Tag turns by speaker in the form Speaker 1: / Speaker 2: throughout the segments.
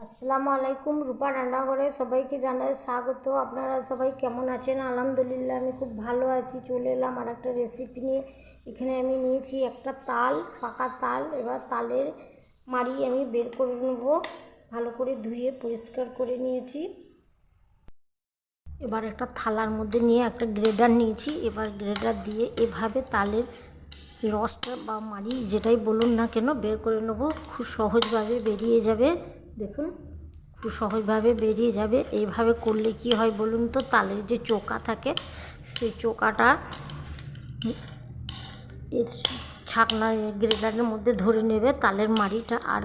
Speaker 1: আসসালামু আলাইকুম। রূপা রান্নাঘরে সবাইকে জানাই স্বাগত। আপনারা সবাই কেমন আছেন? আলহামদুলিল্লাহ আমি খুব ভালো আছি। চলে এলাম আর একটা রেসিপি নিয়ে। এখানে আমি নিয়েছি একটা তাল, পাকা তাল। এবার তালের মাড়ি আমি বের করে নেব। ভালো করে ধুয়ে পরিষ্কার করে নিয়েছি। এবার একটা থালার মধ্যে নিয়ে একটা গ্রেডার নিয়েছি। এবার গ্রেডার দিয়ে এভাবে তালের রসটা বা মাড়ি যেটাই বলুন না কেন বের করে নেব। খুব সহজভাবে বেরিয়ে যাবে। দেখুন, খুব সহজভাবে বেরিয়ে যাবে। এইভাবে করলে কি হয় বলুন তো, তালের যে চোকা থাকে সেই চোকাটা এর ছাকনা গ্রেডারের মধ্যে ধরে নেবে। তালের মাড়িটা আর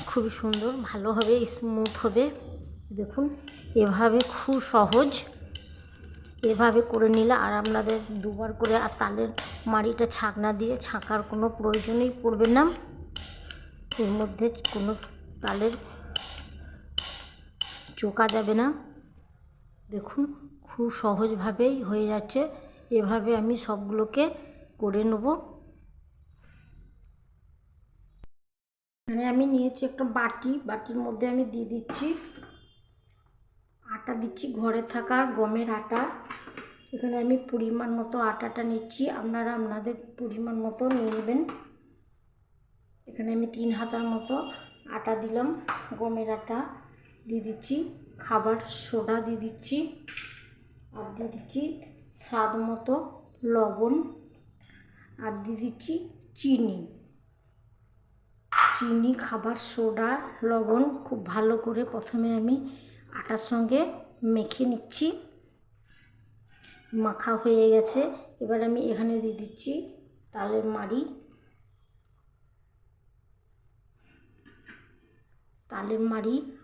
Speaker 1: খুবই সুন্দর ভালো হবে, স্মুথ হবে। দেখুন, এভাবে খুব সহজ। এভাবে করে নিলে আর আপনাদের দুবার করে আর তালের মাড়িটা ছাকনা দিয়ে ছাকার কোনো প্রয়োজনই পড়বে না। এর মধ্যে কোনো তালের চোকা যাবে না। দেখুন, খুব সহজভাবেই হয়ে যাচ্ছে। এভাবে আমি সবগুলোকে করে নেব। এখানে আমি নিয়েছি একটা বাটির মধ্যে আমি দিয়ে দিচ্ছি আটা, দিচ্ছি ঘরে থাকা গমের আটা। এখানে আমি পরিমাণ মতো আটাটা নিচ্ছি, আপনারা আপনাদের পরিমাণ মতো নিয়ে নেবেন। এখানে আমি 3 হাতার মতো আটা দিলাম, গমের আটা। দিয়ে দিচ্ছি খাবার সোডা, দিয়ে দিচ্ছি আর দিয়ে দিচ্ছি স্বাদ মতো লবণ, আর দিয়ে দিচ্ছি চিনি। খাবার সোডা, লবণ খুব ভালো করে প্রথমে আমি আটার সঙ্গে মেখে নিচ্ছি। মাখা হয়ে গেছে। এবার আমি এখানে দিয়ে দিচ্ছি তালের মাড়ি।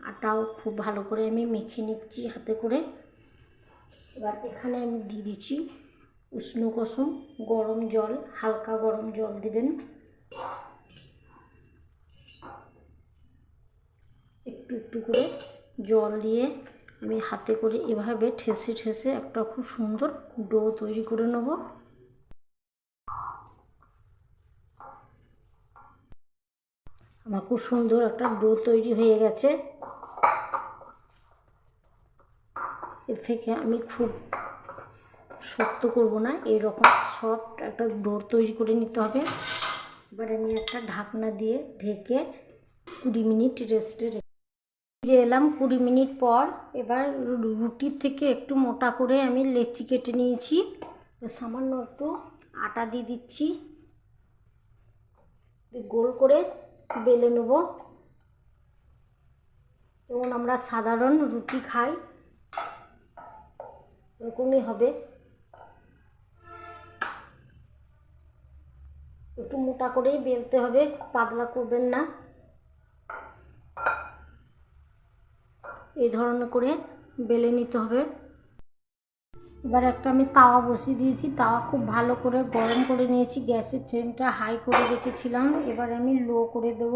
Speaker 1: আটাও খুব ভালো করে আমি মেখে নিচ্ছি হাতে করে। এবার এখানে আমি দিয়ে দিচ্ছি উষ্ণ কুসুম গরম জল, হালকা গরম জল দেবেন। একটু একটু করে জল দিয়ে আমি হাতে করে এভাবে ঠেসে ঠেসে একটা খুব সুন্দর ডো তৈরি করে নেব। আমার খুব সুন্দর একটা ডো তৈরি হয়ে গেছে। এর থেকে আমি খুব শক্ত করব না, এরকম সফট একটা ডো তৈরি করে নিতে হবে। এবার আমি একটা ঢাকনা দিয়ে ঢেকে 20 মিনিট রেস্টে ফিরে এলাম 20 মিনিট পর। এবার রুটির থেকে একটু মোটা করে আমি লেচি কেটে নিয়েছি। সামান্য একটু আটা দিয়ে দিচ্ছি, গোল করে বেলে নেব। যেমন আমরা সাধারণ রুটি খাই এরকমই হবে। একটু মোটা করেই বেলতে হবে, পাতলা করবেন না। এই ধরনের করে বেলে নিতে হবে। এবার একটা আমি তাওয়া বসিয়ে দিয়েছি। তাওয়া খুব ভালো করে গরম করে নিয়েছি। গ্যাসের ফ্লেমটা হাই করে রেখেছিলাম, এবার আমি লো করে দেব।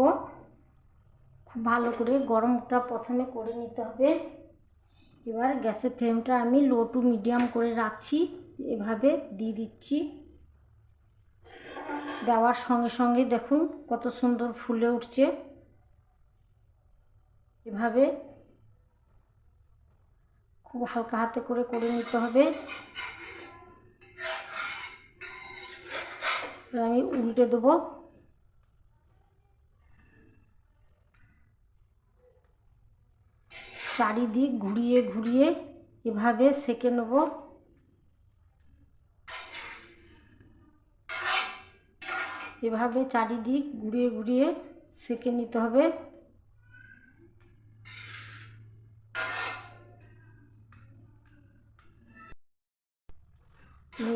Speaker 1: খুব ভালো করে গরমটা প্রথমে করে নিতে হবে। এবার গ্যাসের ফ্লেমটা আমি লো টু মিডিয়াম করে রাখছি। এভাবে দিয়ে দিচ্ছি। দেওয়ার সঙ্গে সঙ্গে দেখুন কত সুন্দর ফুলে উঠছে। এভাবে খুব হালকা হাতে করে করে নিতে হবে। আমি উল্টে দেবো। চারিদিক ঘুরিয়ে ঘুরিয়ে এভাবে সেঁকে নেব। এভাবে চারিদিক ঘুরিয়ে ঘুরিয়ে সেঁকে নিতে হবে।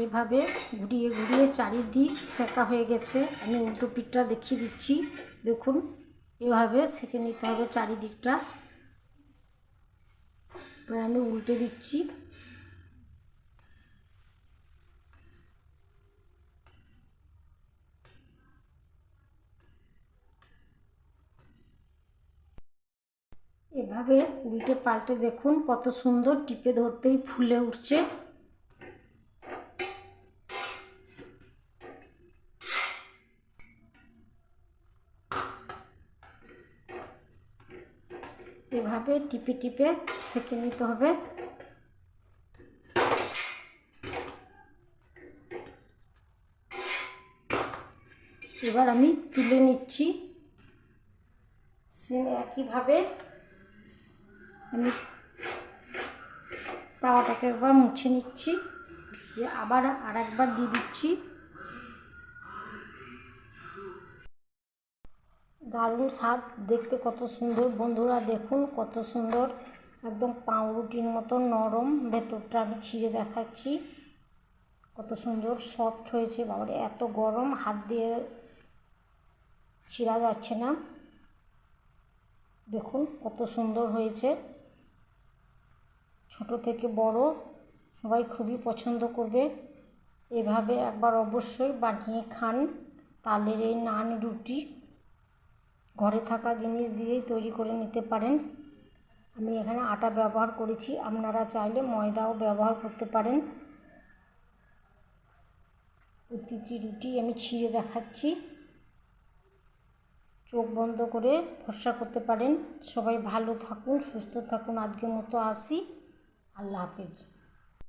Speaker 1: এইভাবে ঘুরিয়ে ঘুরিয়ে চারিদিক সেঁকা হয়ে গেছে। আমি উল্টো পিঠটা দেখিয়ে দিচ্ছি। দেখুন, এভাবে সেঁকে নিতে হবে চারিদিকটা। এবার আমি উল্টে দিচ্ছি। এভাবে উল্টে পাল্টে দেখুন কত সুন্দর টিপে ধরতেই ফুলে উঠছে। এভাবে টিপে টিপে সেঁকে নিতে হবে। এবার আমি তুলে নিচ্ছি। সেম একইভাবে আমি তাওয়াটাকে একবার মুছে নিচ্ছি, দিয়ে আবার আরেকবার দিয়ে দিচ্ছি। দারুণ স্বাদ, দেখতে কত সুন্দর বন্ধুরা, দেখুন কত সুন্দর, একদম পাউরুটির মতো নরম, ভেতরটা আমি ছিঁড়ে দেখাচ্ছি কত সুন্দর সফট হয়েছে। বাবারে এত গরম, হাত দিয়ে ছিঁড়া যাচ্ছে না। দেখুন কত সুন্দর হয়েছে, ছোট থেকে বড় সবাই খুবই পছন্দ করবে। এভাবে একবার অবশ্যই বানিয়ে খান। তালের এই নান রুটি ঘরে থাকা জিনিস দিয়েই তৈরি করে নিতে পারেন। আমি এখানে আটা ব্যবহার করেছি, আপনারা চাইলে ময়দাও ব্যবহার করতে পারেন। প্রতিটি রুটি আমি ছিঁড়ে দেখাচ্ছি, চোখ বন্ধ করে ভরসা করতে পারেন। সবাই ভালো থাকুন, সুস্থ থাকুন। আজকের মতো আসি, আল্লাহ হাফেজ।